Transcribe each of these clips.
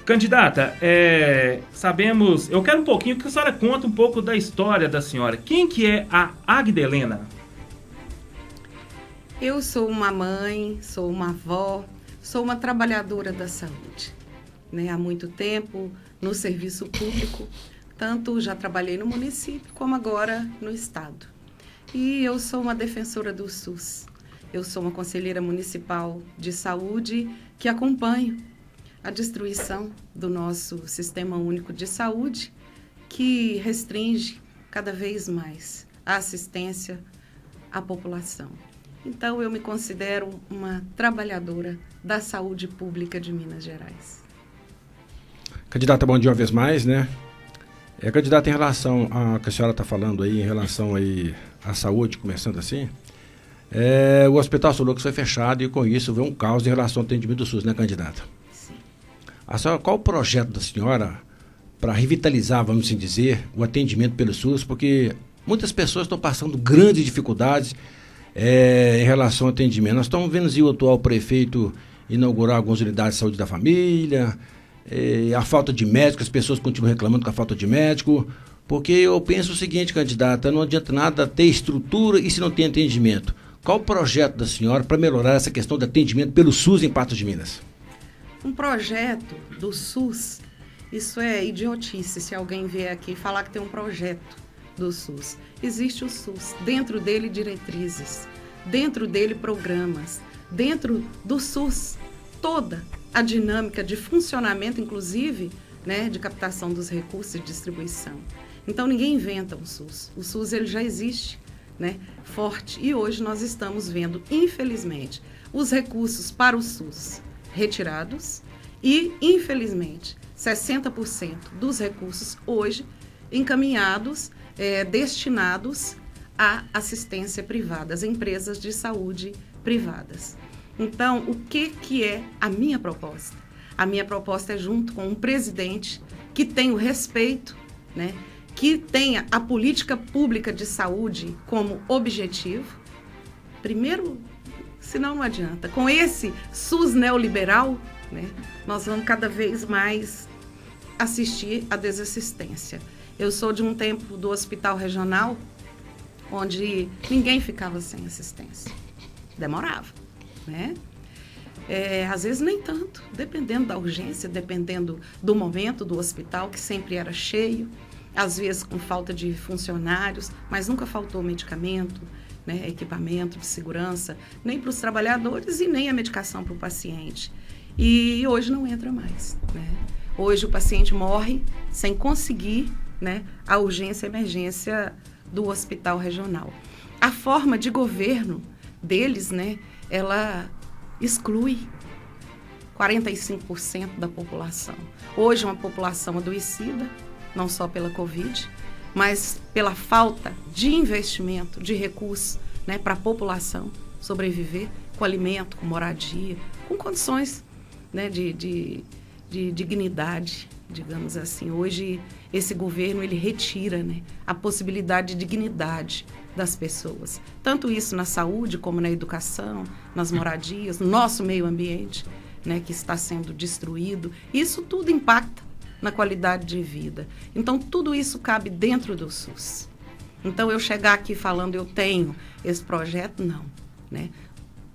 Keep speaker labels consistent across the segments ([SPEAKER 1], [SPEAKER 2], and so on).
[SPEAKER 1] Candidata, sabemos, eu quero um pouquinho que a senhora conte um pouco da história da senhora. Quem que é a Agdelena?
[SPEAKER 2] Eu sou uma mãe, sou uma avó, sou uma trabalhadora da saúde. Há muito tempo no serviço público, tanto já trabalhei no município como agora no estado. E eu sou uma defensora do SUS. Eu sou uma conselheira municipal de saúde que acompanho a destruição do nosso Sistema Único de Saúde, que restringe cada vez mais a assistência à população. Então, eu me considero uma trabalhadora da saúde pública de Minas Gerais.
[SPEAKER 3] Candidata, bom dia uma vez mais, né? Candidata, em relação a que a senhora está falando aí, em relação aí à saúde, começando assim, o Hospital São Lucas foi fechado e com isso veio um caos em relação ao atendimento do SUS, né, candidata?
[SPEAKER 2] Sim.
[SPEAKER 3] A senhora, qual o projeto da senhora para revitalizar, vamos assim dizer, o atendimento pelo SUS? Porque muitas pessoas estão passando grandes dificuldades em relação ao atendimento. Nós estamos vendo o atual prefeito inaugurar algumas unidades de saúde da família, a falta de médico, as pessoas continuam reclamando com a falta de médico, porque eu penso o seguinte, candidata, não adianta nada ter estrutura e se não tem atendimento. Qual o projeto da senhora para melhorar essa questão do atendimento pelo SUS em Patos de Minas?
[SPEAKER 2] Um projeto do SUS, isso é idiotice se alguém vier aqui falar que tem um projeto do SUS. Existe o SUS, dentro dele diretrizes, dentro dele programas, dentro do SUS toda a dinâmica de funcionamento, inclusive, de captação dos recursos e distribuição. Então, ninguém inventa o SUS ele já existe, forte, e hoje nós estamos vendo, infelizmente, os recursos para o SUS retirados e, infelizmente, 60% dos recursos hoje encaminhados, destinados à assistência privada, às empresas de saúde privadas. Então, o que é a minha proposta? A minha proposta é junto com um presidente que tenha o respeito, que tenha a política pública de saúde como objetivo. Primeiro, senão não adianta. Com esse SUS neoliberal, nós vamos cada vez mais assistir à desassistência. Eu sou de um tempo do hospital regional, onde ninguém ficava sem assistência. Demorava, às vezes nem tanto, dependendo da urgência, dependendo do momento do hospital, que sempre era cheio, às vezes com falta de funcionários, mas nunca faltou medicamento, equipamento de segurança, nem para os trabalhadores e nem a medicação para o paciente. E hoje não entra mais. Hoje o paciente morre sem conseguir a urgência e emergência do hospital regional. A forma de governo deles, ela exclui 45% da população. Hoje uma população adoecida, não só pela Covid, mas pela falta de investimento, de recursos para a população sobreviver com alimento, com moradia, com condições de dignidade, digamos assim. Hoje, esse governo ele retira a possibilidade de dignidade das pessoas. Tanto isso na saúde, como na educação, nas moradias, no nosso meio ambiente, que está sendo destruído. Isso tudo impacta na qualidade de vida. Então, tudo isso cabe dentro do SUS. Então, eu chegar aqui falando eu tenho esse projeto, não.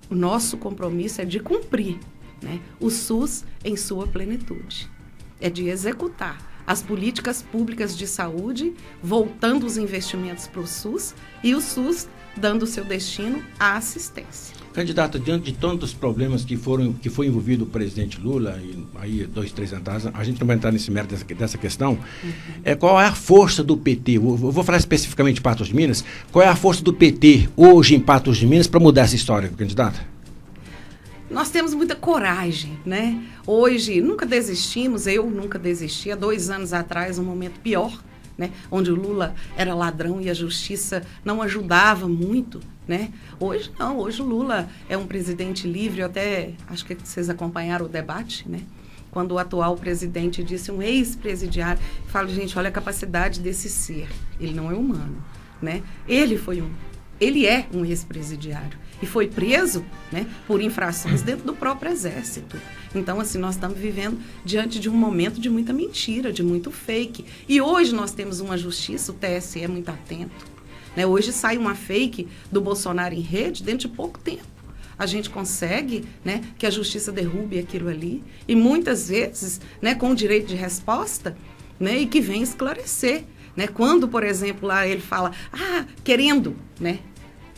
[SPEAKER 2] O nosso compromisso é de cumprir o SUS em sua plenitude. É de executar as políticas públicas de saúde, voltando os investimentos para o SUS e o SUS dando o seu destino à assistência.
[SPEAKER 3] Candidata, diante de tantos problemas que foi envolvido o presidente Lula, e aí 2, 3 anos atrás, a gente não vai entrar nesse mérito dessa questão, qual é a força do PT? Eu vou falar especificamente de Patos de Minas. Qual é a força do PT hoje em Patos de Minas para mudar essa história, candidata?
[SPEAKER 2] Nós temos muita coragem, Hoje, nunca desistimos, eu nunca desisti. Há 2 anos atrás, um momento pior, onde o Lula era ladrão e a justiça não ajudava muito, Hoje não, hoje o Lula é um presidente livre. Eu até acho que vocês acompanharam o debate, Quando o atual presidente disse um ex-presidiário, falo, gente, olha a capacidade desse ser, ele não é humano, Ele é um ex-presidiário. e foi preso, né, por infrações dentro do próprio Exército. Então, assim, nós estamos vivendo diante de um momento de muita mentira, de muito fake. E hoje nós temos uma justiça, o TSE é muito atento, né? Hoje sai uma fake do Bolsonaro em rede dentro de pouco tempo. A gente consegue, né, que a justiça derrube aquilo ali. E muitas vezes, né, com o direito de resposta, né, e que vem esclarecer. Né? Quando, por exemplo, lá ele fala, querendo, né,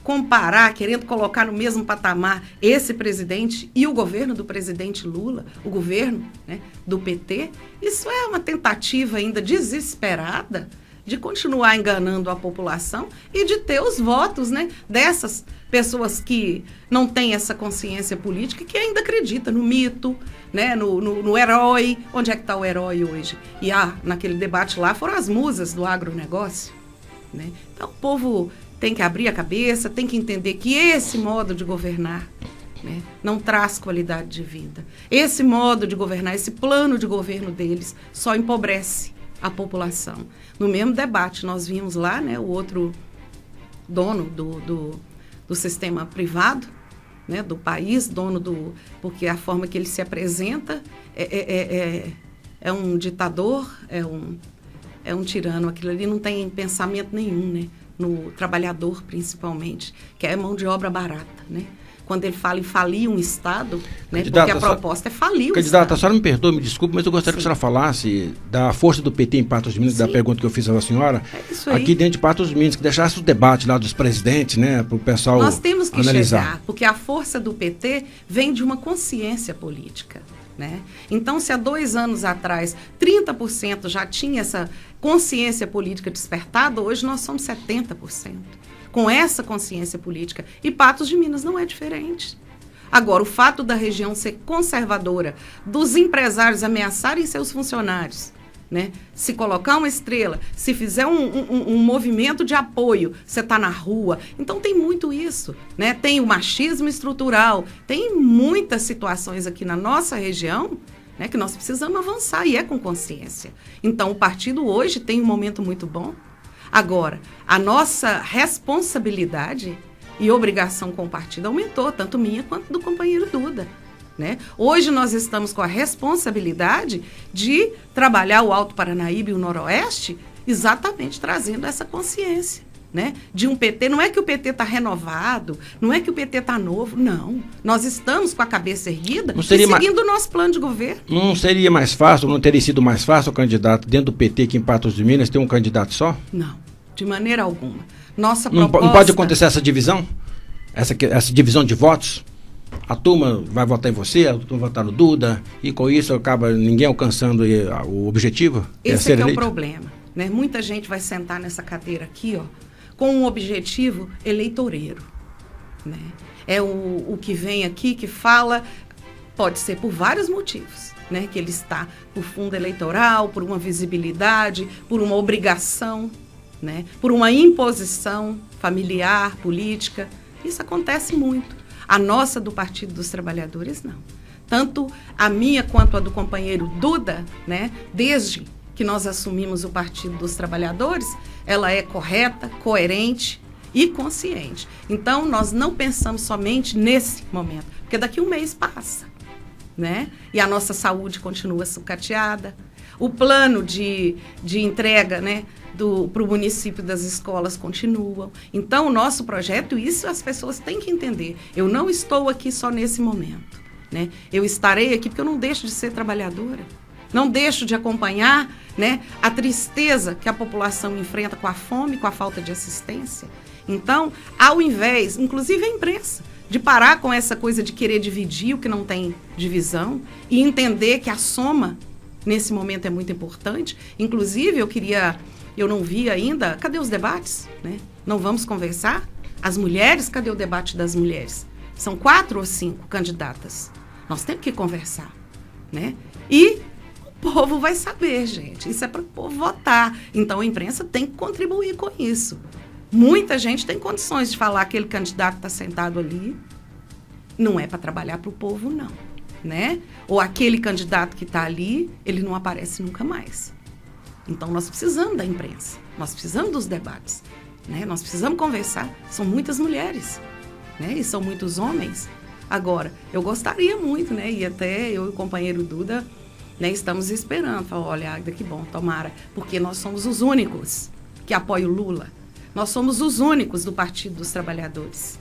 [SPEAKER 2] comparar, querendo colocar no mesmo patamar esse presidente e o governo do presidente Lula, o governo, né, do PT, isso é uma tentativa ainda desesperada de continuar enganando a população e de ter os votos, né, dessas pessoas que não têm essa consciência política, que ainda acredita no mito, né, no herói. Onde é que está o herói hoje? E naquele debate lá foram as musas do agronegócio. Né? Então o povo tem que abrir a cabeça, tem que entender que esse modo de governar, né, não traz qualidade de vida. Esse modo de governar, esse plano de governo deles só empobrece a população. No mesmo debate, nós vimos lá, né, o outro dono do sistema privado, né, do país, porque a forma que ele se apresenta é um ditador, é um tirano. Aquilo ali não tem pensamento nenhum, né, no trabalhador principalmente, que é mão de obra barata, né? Quando ele fala em falir um Estado, né, porque a proposta é falir o
[SPEAKER 3] Candidata,
[SPEAKER 2] Estado.
[SPEAKER 3] a senhora me perdoe, me desculpe, mas eu gostaria que a senhora falasse da força do PT em Patos de Minas, da pergunta que eu fiz à senhora, aqui dentro de Patos de Minas, que deixasse o debate lá dos presidentes, né, para o pessoal analisar.
[SPEAKER 2] Nós temos que chegar, porque a força do PT vem de uma consciência política. Né? Então, se há 2 anos atrás 30% já tinha essa consciência política despertada, hoje nós somos 70%. Com essa consciência política. E Patos de Minas não é diferente. Agora, o fato da região ser conservadora, dos empresários ameaçarem seus funcionários, né? Se colocar uma estrela, se fizer um movimento de apoio, você está na rua. Então, tem muito isso. Né? Tem o machismo estrutural, tem muitas situações aqui na nossa região, né, que nós precisamos avançar, e é com consciência. Então, o partido hoje tem um momento muito bom. Agora, a nossa responsabilidade e obrigação com o partido aumentou, tanto minha quanto do companheiro Duda. Né? Hoje nós estamos com a responsabilidade de trabalhar o Alto Paranaíba e o Noroeste exatamente trazendo essa consciência. Né? De um PT, não é que o PT está renovado, não é que o PT está novo, não. Nós estamos com a cabeça erguida e seguindo o nosso plano de governo.
[SPEAKER 3] Não seria mais fácil, não teria sido mais fácil o candidato dentro do PT aqui em Patos de Minas ter um candidato só?
[SPEAKER 2] Não, de maneira alguma. Nossa
[SPEAKER 3] proposta... Não pode acontecer essa divisão? Essa divisão de votos? A turma vai votar em você, a turma vai votar no Duda, e com isso acaba ninguém alcançando o objetivo?
[SPEAKER 2] Esse é o problema. Né? Muita gente vai sentar nessa cadeira aqui, ó, com um objetivo eleitoreiro. Né? É o que vem aqui, que fala, pode ser por vários motivos, né? Que ele está por fundo eleitoral, por uma visibilidade, por uma obrigação, né? Por uma imposição familiar, política. Isso acontece muito. A nossa do Partido dos Trabalhadores, não. Tanto a minha quanto a do companheiro Duda, né? Desde que nós assumimos o Partido dos Trabalhadores, ela é correta, coerente e consciente. Então, nós não pensamos somente nesse momento, porque daqui um mês passa, né? E a nossa saúde continua sucateada. O plano de entrega, né, para o município das escolas continuam. Então, o nosso projeto, isso as pessoas têm que entender. Eu não estou aqui só nesse momento, né? Eu estarei aqui porque eu não deixo de ser trabalhadora. Não deixo de acompanhar, né, a tristeza que a população enfrenta com a fome, com a falta de assistência. Então, ao invés, inclusive a imprensa, de parar com essa coisa de querer dividir o que não tem divisão e entender que a soma, nesse momento, é muito importante. Inclusive, eu não vi ainda, cadê os debates? Né? Não vamos conversar? As mulheres, cadê o debate das mulheres? São 4 ou 5 candidatas. Nós temos que conversar, né? E o povo vai saber, gente. Isso é para o povo votar. Então, a imprensa tem que contribuir com isso. Muita gente tem condições de falar que aquele candidato está sentado ali. Não é para trabalhar para o povo, não. Né? Ou aquele candidato que está ali, ele não aparece nunca mais. Então, nós precisamos da imprensa. Nós precisamos dos debates. Né? Nós precisamos conversar. São muitas mulheres. né? E são muitos homens. Agora, eu gostaria muito, né? E até eu e o companheiro Duda, né, estamos esperando. Falo, olha, Águida, que bom, tomara. Porque nós somos os únicos que apoiam o Lula. Nós somos os únicos do Partido dos Trabalhadores,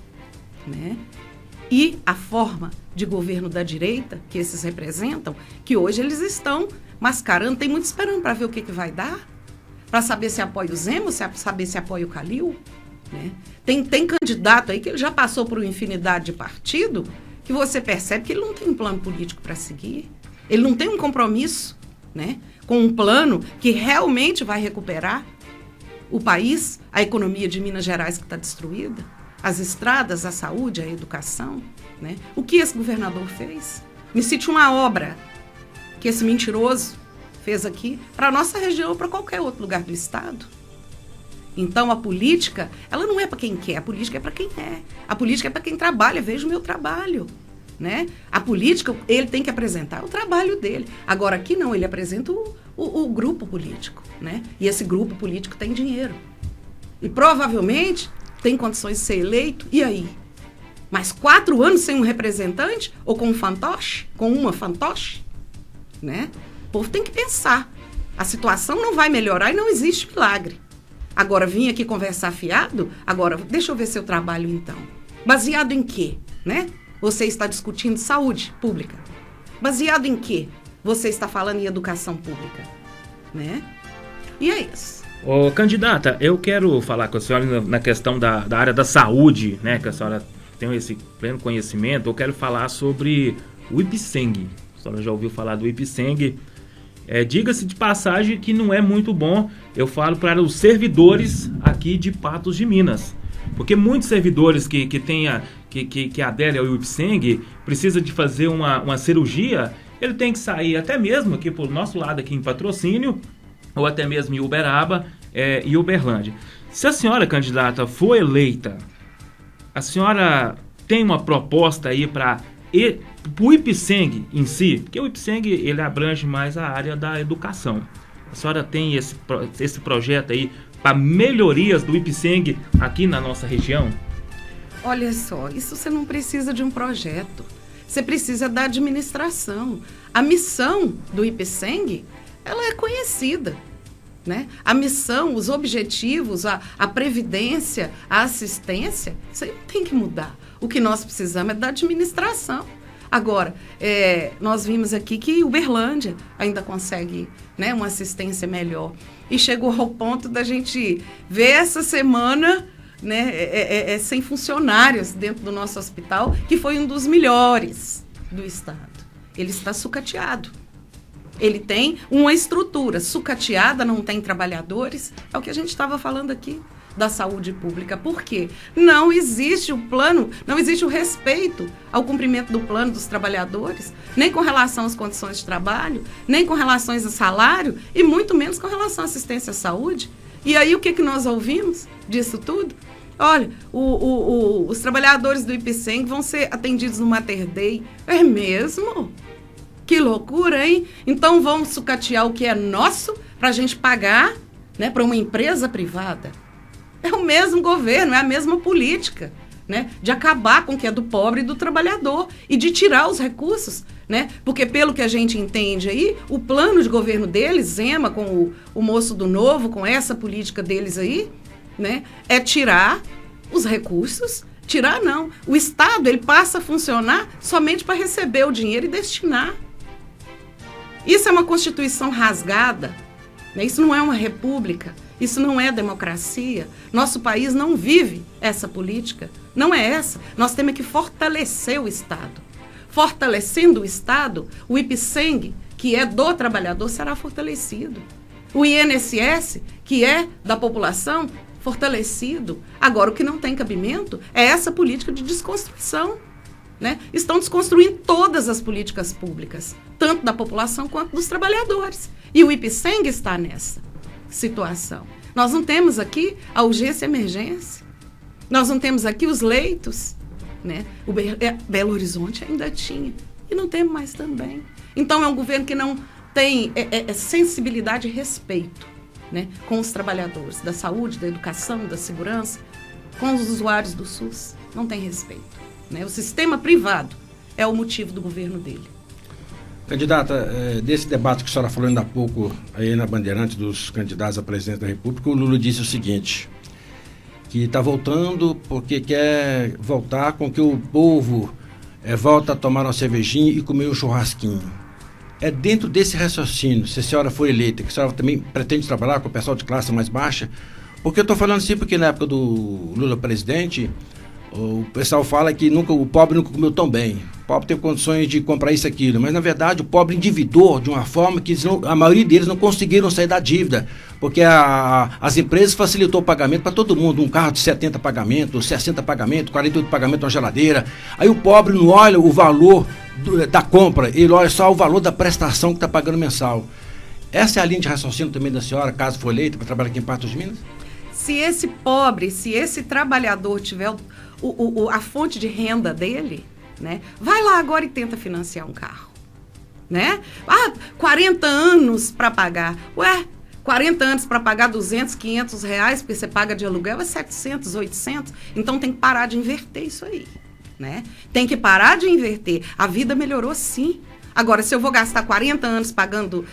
[SPEAKER 2] né? E a forma de governo da direita que esses representam, que hoje eles estão mascarando, tem muito esperando para ver o que vai dar, para saber se apoia o Zema, saber se apoia o Calil, né? Tem candidato aí que ele já passou por uma infinidade de partido, que você percebe que ele não tem um plano político para seguir, ele não tem um compromisso, né, com um plano que realmente vai recuperar o país, a economia de Minas Gerais que está destruída, as estradas, a saúde, a educação, né? O que esse governador fez? Me cite uma obra que esse mentiroso fez aqui para a nossa região ou para qualquer outro lugar do estado. Então, a política, ela não é para quem quer, a política é para quem é. A política é para quem trabalha, veja o meu trabalho, né? A política, ele tem que apresentar o trabalho dele. Agora, aqui não, ele apresenta o grupo político, né? E esse grupo político tem dinheiro. E provavelmente tem condições de ser eleito, e aí? Mas 4 anos sem um representante? Ou com um fantoche? Com uma fantoche? Né? O povo tem que pensar. A situação não vai melhorar e não existe milagre. Agora, vim aqui conversar fiado? Agora, deixa eu ver seu trabalho, então. Baseado em quê? Né? Você está discutindo saúde pública. Baseado em quê? Você está falando em educação pública. Né? E é isso.
[SPEAKER 1] Ô, candidata, eu quero falar com a senhora na questão da área da saúde, né? Que a senhora tem esse pleno conhecimento. Eu quero falar sobre o Ipseng. A senhora já ouviu falar do Ipseng. Diga-se de passagem que não é muito bom, eu falo para os servidores aqui de Patos de Minas. Porque muitos servidores que aderem ao Ipseng precisa de fazer uma cirurgia, ele tem que sair até mesmo aqui por nosso lado aqui em Patrocínio, ou até mesmo em Uberaba e Uberlândia. Se a senhora, candidata, for eleita, a senhora tem uma proposta aí para o Ipseng em si? Porque o Ipseng, ele abrange mais a área da educação. A senhora tem esse projeto aí para melhorias do Ipseng aqui na nossa região?
[SPEAKER 2] Olha só, isso você não precisa de um projeto. Você precisa da administração. A missão do Ipseng, ela é conhecida, né? A missão, os objetivos, a previdência, a assistência, isso aí não tem que mudar. O que nós precisamos é da administração. Agora, nós vimos aqui que Uberlândia ainda consegue, né, uma assistência melhor. E chegou ao ponto da gente ver essa semana, né, sem funcionários dentro do nosso hospital, que foi um dos melhores do estado. Ele está sucateado. Ele tem uma estrutura sucateada, não tem trabalhadores. É o que a gente estava falando aqui da saúde pública. Por quê? Não existe o plano, não existe o respeito ao cumprimento do plano dos trabalhadores, nem com relação às condições de trabalho, nem com relação a salário, e muito menos com relação à assistência à saúde. E aí o que nós ouvimos disso tudo? Olha, os trabalhadores do Ipseng vão ser atendidos no Mater Dei. É mesmo? Que loucura, hein? Então vamos sucatear o que é nosso para a gente pagar, né, para uma empresa privada. É o mesmo governo, é a mesma política, né, de acabar com o que é do pobre e do trabalhador e de tirar os recursos, né? Porque pelo que a gente entende aí, o plano de governo deles, Zema com o moço do Novo, com essa política deles aí, né, é tirar os recursos. Tirar não. O Estado, ele passa a funcionar somente para receber o dinheiro e destinar. Isso é uma Constituição rasgada, né? Isso não é uma república, isso não é democracia. Nosso país não vive essa política, não é essa. Nós temos que fortalecer o Estado. Fortalecendo o Estado, o Ipseng, que é do trabalhador, será fortalecido. O INSS, que é da população, fortalecido. Agora, o que não tem cabimento é essa política de desconstrução, né? Estão desconstruindo todas as políticas públicas, tanto da população quanto dos trabalhadores. E o Ipseng está nessa situação. Nós não temos aqui a urgência e emergência. Nós não temos aqui os leitos, né? O Belo Horizonte ainda tinha. E não temos mais também. Então, é um governo que não tem sensibilidade e respeito, né, com os trabalhadores da saúde, da educação, da segurança, com os usuários do SUS. não tem respeito, né? O sistema privado é o motivo do governo dele.
[SPEAKER 3] Candidata, desse debate que a senhora falou ainda há pouco aí na Bandeirantes dos candidatos à presidência da República, o Lula disse o seguinte, que está voltando porque quer voltar com que o povo volta a tomar uma cervejinha e comer um churrasquinho. É dentro desse raciocínio, se a senhora for eleita, que a senhora também pretende trabalhar com o pessoal de classe mais baixa, porque eu estou falando assim porque na época do Lula presidente, o pessoal fala que o pobre nunca comeu tão bem. O pobre teve condições de comprar isso e aquilo. Mas, na verdade, o pobre endividou de uma forma que a maioria deles não conseguiram sair da dívida. Porque as empresas facilitou o pagamento para todo mundo. Um carro de 70 pagamentos, 60 pagamentos, 48 pagamentos, uma geladeira. Aí o pobre não olha o valor da compra, ele olha só o valor da prestação que está pagando mensal. Essa é a linha de raciocínio também da senhora, caso for eleita, para trabalhar aqui em Patos de Minas?
[SPEAKER 2] Se esse pobre, se esse trabalhador tiver a fonte de renda dele, né, vai lá agora e tenta financiar um carro, né? 40 anos para pagar. 40 anos para pagar 200, 500 reais, porque você paga de aluguel, é 700, 800. Então tem que parar de inverter isso aí, né? Tem que parar de inverter. A vida melhorou sim. Agora, se eu vou gastar 40 anos pagando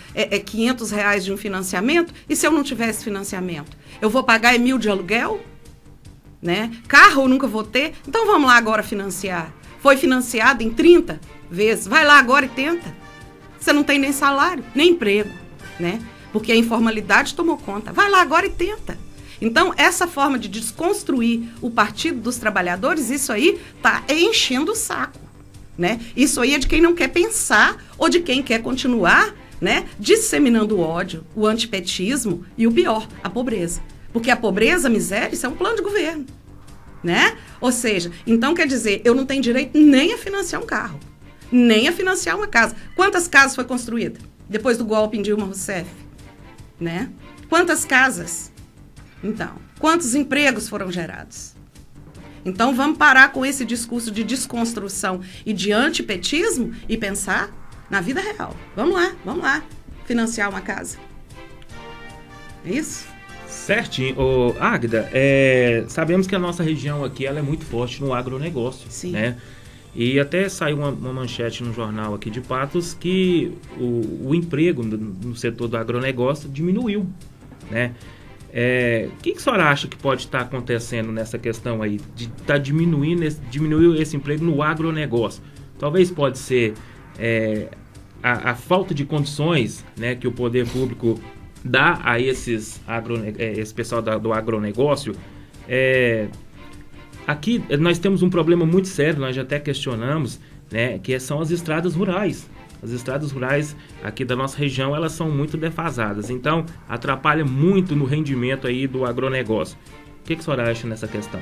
[SPEAKER 2] 500 reais de um financiamento, e se eu não tivesse financiamento? Eu vou pagar 1.000 de aluguel? Né? Carro eu nunca vou ter? Então vamos lá agora financiar. Foi financiado em 30 vezes. Vai lá agora e tenta. Você não tem nem salário, nem emprego, né? Porque a informalidade tomou conta. Vai lá agora e tenta. Então, essa forma de desconstruir o Partido dos Trabalhadores, isso aí está enchendo o saco, né? Isso aí é de quem não quer pensar ou de quem quer continuar, né, disseminando o ódio, o antipetismo e o pior, a pobreza. Porque a pobreza, a miséria, isso é um plano de governo, né? Ou seja, então quer dizer, eu não tenho direito nem a financiar um carro, nem a financiar uma casa. Quantas casas foi construída depois do golpe em Dilma Rousseff, né? Quantas casas? Então, quantos empregos foram gerados? Então, vamos parar com esse discurso de desconstrução e de antipetismo e pensar na vida real. Vamos lá, financiar uma casa. É isso?
[SPEAKER 1] Certinho. Águida, sabemos que a nossa região aqui ela é muito forte no agronegócio.
[SPEAKER 2] Sim.
[SPEAKER 1] Né? E até saiu uma manchete no jornal aqui de Patos que o emprego no setor do agronegócio diminuiu, né? O que a senhora acha que pode estar acontecendo nessa questão aí, de estar diminuindo esse emprego no agronegócio? Talvez pode ser a falta de condições, né, que o poder público dá a esse pessoal do agronegócio. Aqui nós temos um problema muito sério, nós já até questionamos, né, que são as estradas rurais. As estradas rurais aqui da nossa região, elas são muito defasadas, então atrapalha muito no rendimento aí do agronegócio. O que a senhora acha nessa questão?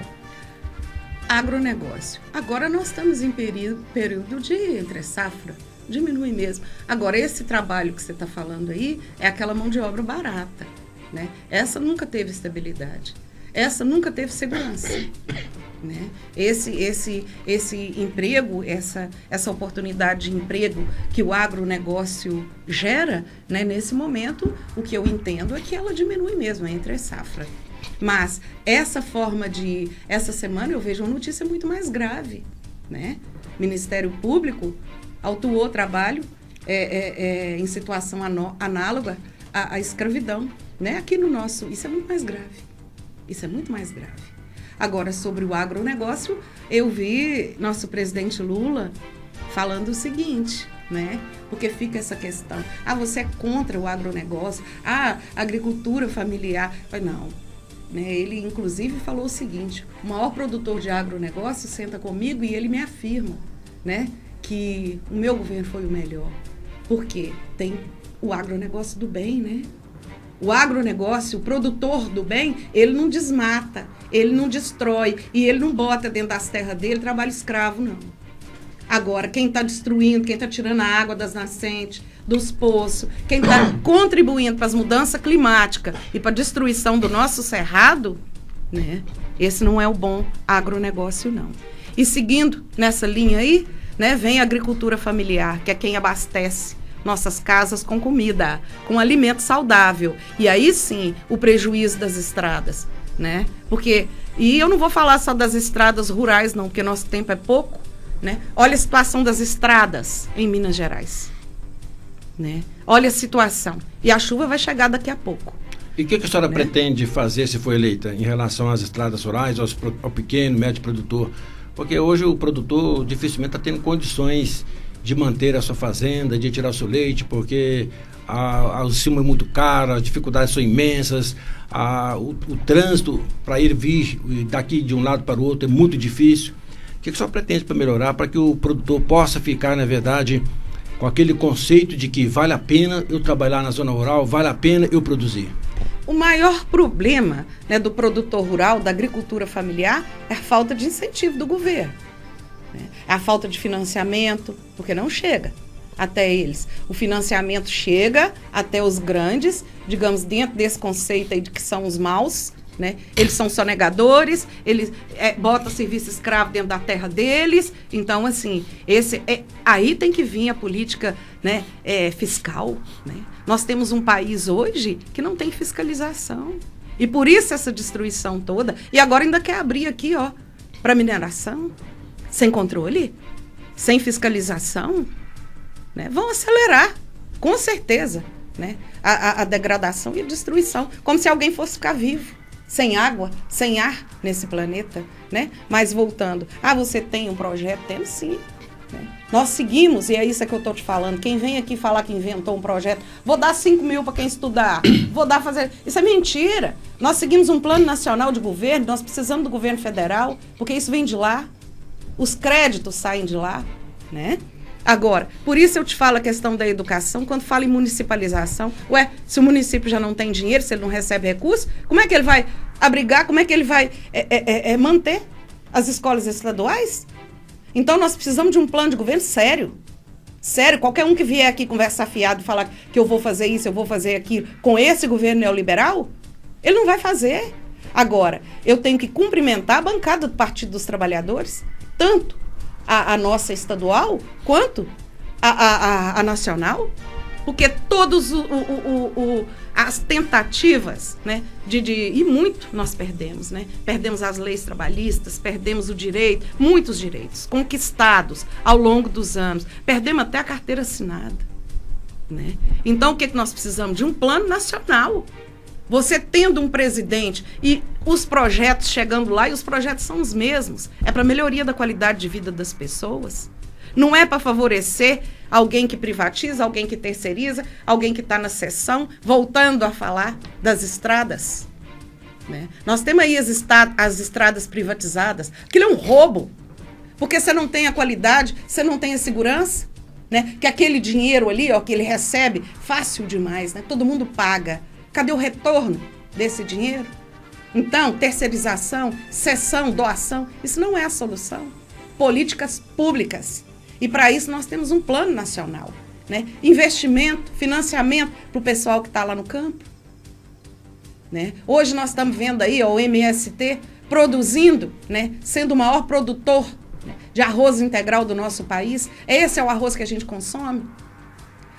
[SPEAKER 2] Agronegócio. Agora nós estamos em período de entre-safra, diminui mesmo. Agora, esse trabalho que você está falando aí é aquela mão de obra barata, né? Essa nunca teve estabilidade, essa nunca teve segurança, né? Esse emprego, essa oportunidade de emprego que o agronegócio gera, né, nesse momento, o que eu entendo é que ela diminui mesmo, é entre safra. Mas essa semana eu vejo uma notícia muito mais grave, né? Ministério Público autuou trabalho em situação análoga à escravidão, né? Aqui no nosso, isso é muito mais grave. Isso é muito mais grave. Agora, sobre o agronegócio, eu vi nosso presidente Lula falando o seguinte, né? Porque fica essa questão. Você é contra o agronegócio? Agricultura familiar? Não. Né? Ele, inclusive, falou o seguinte, o maior produtor de agronegócio senta comigo e ele me afirma, né, que o meu governo foi o melhor. Por quê? Tem o agronegócio do bem, né? O agronegócio, o produtor do bem, ele não desmata, ele não destrói e ele não bota dentro das terras dele trabalho escravo, não. Agora, quem está destruindo, quem está tirando a água das nascentes, dos poços, quem está contribuindo para as mudanças climáticas e para a destruição do nosso cerrado, né? Esse não é o bom agronegócio, não. E seguindo nessa linha aí, né, vem a agricultura familiar, que é quem abastece nossas casas com comida, com alimento saudável. E aí sim, o prejuízo das estradas, né? Porque, e eu não vou falar só das estradas rurais, não, porque nosso tempo é pouco, né? Olha a situação das estradas em Minas Gerais, né? Olha a situação. E a chuva vai chegar daqui a pouco.
[SPEAKER 3] E o que a senhora pretende fazer, se for eleita, em relação às estradas rurais, ao pequeno, médio produtor? Porque hoje o produtor dificilmente está tendo condições de manter a sua fazenda, de tirar o seu leite, porque o cima é muito caro, as dificuldades são imensas, o trânsito para ir vir daqui de um lado para o outro é muito difícil. O que a senhora pretende para melhorar, para que o produtor possa ficar, na verdade, com aquele conceito de que vale a pena eu trabalhar na zona rural, vale a pena eu produzir?
[SPEAKER 2] O maior problema, né, do produtor rural, da agricultura familiar, é a falta de incentivo do governo. Né? É a falta de financiamento, porque não chega até eles. O financiamento chega até os grandes, digamos, dentro desse conceito aí de que são os maus, né? Eles são sonegadores, eles botam serviço escravo dentro da terra deles. Então, assim, aí tem que vir a política, né, fiscal, né? Nós temos um país hoje que não tem fiscalização. E por isso essa destruição toda. E agora ainda quer abrir aqui, ó, para mineração, sem controle, sem fiscalização, né? Vão acelerar, com certeza, né, a degradação e a destruição, como se alguém fosse ficar vivo, sem água, sem ar nesse planeta, né? Mas voltando, você tem um projeto? Temos sim. Né? Nós seguimos, e é isso que eu estou te falando, quem vem aqui falar que inventou um projeto, vou dar 5 mil para quem estudar, vou dar fazer... Isso é mentira. Nós seguimos um plano nacional de governo, nós precisamos do governo federal, porque isso vem de lá, os créditos saem de lá, né? Agora, por isso eu te falo a questão da educação, quando falo em municipalização, se o município já não tem dinheiro, se ele não recebe recursos, como é que ele vai abrigar, como é que ele vai manter as escolas estaduais? Então nós precisamos de um plano de governo sério. Sério, qualquer um que vier aqui conversar fiado e falar que eu vou fazer isso, eu vou fazer aquilo, com esse governo neoliberal, ele não vai fazer. Agora, eu tenho que cumprimentar a bancada do Partido dos Trabalhadores, tanto a nossa estadual, quanto a nacional, porque todas as tentativas, né, e muito nós perdemos, né? Perdemos as leis trabalhistas, perdemos o direito, muitos direitos conquistados ao longo dos anos, perdemos até a carteira assinada, né? Então, o que nós precisamos? De um plano nacional. Você tendo um presidente e os projetos chegando lá, e os projetos são os mesmos, é para melhoria da qualidade de vida das pessoas. Não é para favorecer alguém que privatiza, alguém que terceiriza, alguém que está na seção, voltando a falar das estradas. Né? Nós temos aí as estradas privatizadas. Aquilo é um roubo, porque você não tem a qualidade, você não tem a segurança, né? Que aquele dinheiro ali, ó, que ele recebe, fácil demais, né? Todo mundo paga. Cadê o retorno desse dinheiro? Então, terceirização, cessão, doação, isso não é a solução. Políticas públicas. E para isso nós temos um plano nacional, né? Investimento, financiamento para o pessoal que está lá no campo. Né? Hoje nós estamos vendo aí ó, o MST produzindo, né? Sendo o maior produtor, né, de arroz integral do nosso país. Esse é o arroz que a gente consome.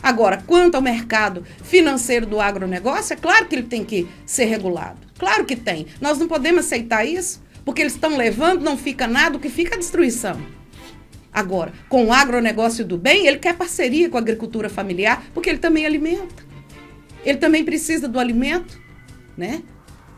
[SPEAKER 2] Agora, quanto ao mercado financeiro do agronegócio, é claro que ele tem que ser regulado. Claro que tem. Nós não podemos aceitar isso, porque eles estão levando, não fica nada, o que fica é a destruição. Agora, com o agronegócio do bem, ele quer parceria com a agricultura familiar, porque ele também alimenta. Ele também precisa do alimento, né?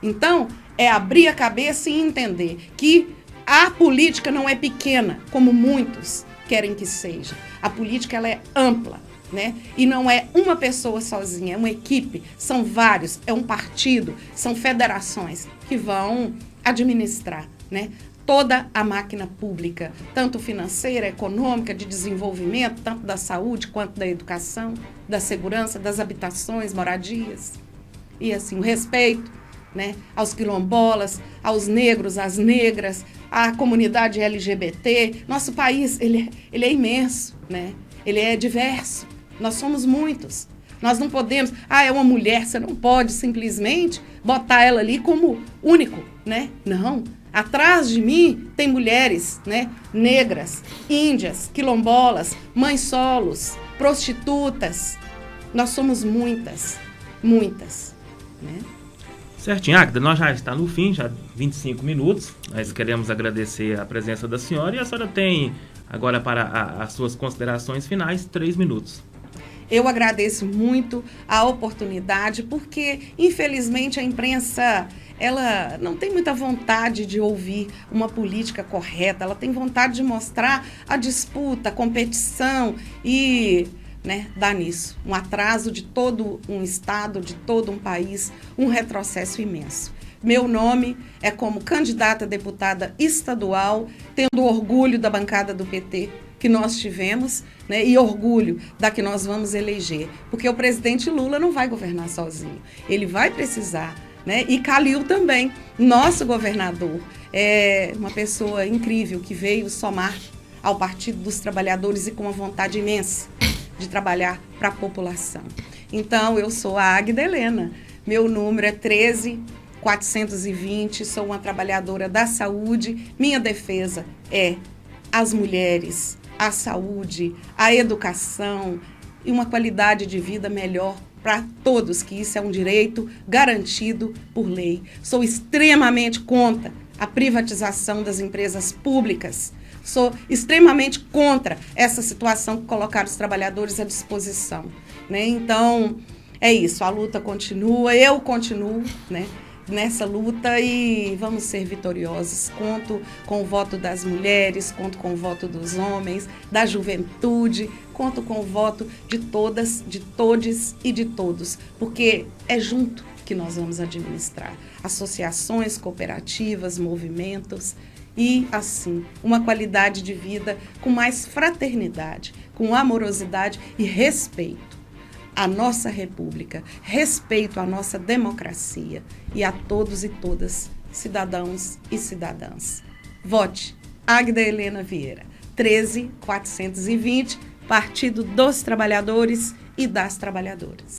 [SPEAKER 2] Então, é abrir a cabeça e entender que a política não é pequena, como muitos querem que seja. A política ela é ampla. Né? E não é uma pessoa sozinha, é uma equipe, são vários, é um partido, são federações que vão administrar, né, toda a máquina pública, tanto financeira, econômica, de desenvolvimento, tanto da saúde quanto da educação, da segurança, das habitações, moradias. E assim, o respeito, né, aos quilombolas, aos negros, às negras, à comunidade LGBT. Nosso país, ele é imenso, né? Ele é diverso. Nós somos muitos. Nós não podemos... é uma mulher, você não pode simplesmente botar ela ali como único, né? Não. Atrás de mim tem mulheres, né? Negras, índias, quilombolas, mães solos, prostitutas. Nós somos muitas, muitas, né?
[SPEAKER 1] Certinho, Águida, nós já está no fim, já 25 minutos. Nós queremos agradecer a presença da senhora e a senhora tem agora para as suas considerações finais 3 minutos.
[SPEAKER 2] Eu agradeço muito a oportunidade, porque, infelizmente, a imprensa ela não tem muita vontade de ouvir uma política correta, ela tem vontade de mostrar a disputa, a competição e dá nisso um atraso de todo um estado, de todo um país, um retrocesso imenso. Meu nome é como candidata a deputada estadual, tendo orgulho da bancada do PT que nós tivemos, e orgulho da que nós vamos eleger, porque o presidente Lula não vai governar sozinho, ele vai precisar, e Calil também, nosso governador, é uma pessoa incrível que veio somar ao Partido dos Trabalhadores e com uma vontade imensa de trabalhar para a população. Então, eu sou a Águida Helena, meu número é 13420, sou uma trabalhadora da saúde, minha defesa é as mulheres, a saúde, a educação e uma qualidade de vida melhor para todos, que isso é um direito garantido por lei. Sou extremamente contra a privatização das empresas públicas. Sou extremamente contra essa situação que colocaram os trabalhadores à disposição. Então, é isso, a luta continua, eu continuo, nessa luta e vamos ser vitoriosos. Conto com o voto das mulheres, conto com o voto dos homens, da juventude, conto com o voto de todas, de todes e de todos, porque é junto que nós vamos administrar. Associações, cooperativas, movimentos e, assim, uma qualidade de vida com mais fraternidade, com amorosidade e respeito à nossa república, respeito à nossa democracia e a todos e todas, cidadãos e cidadãs. Vote Águida Helena Vieira, 13420, Partido dos Trabalhadores e das Trabalhadoras.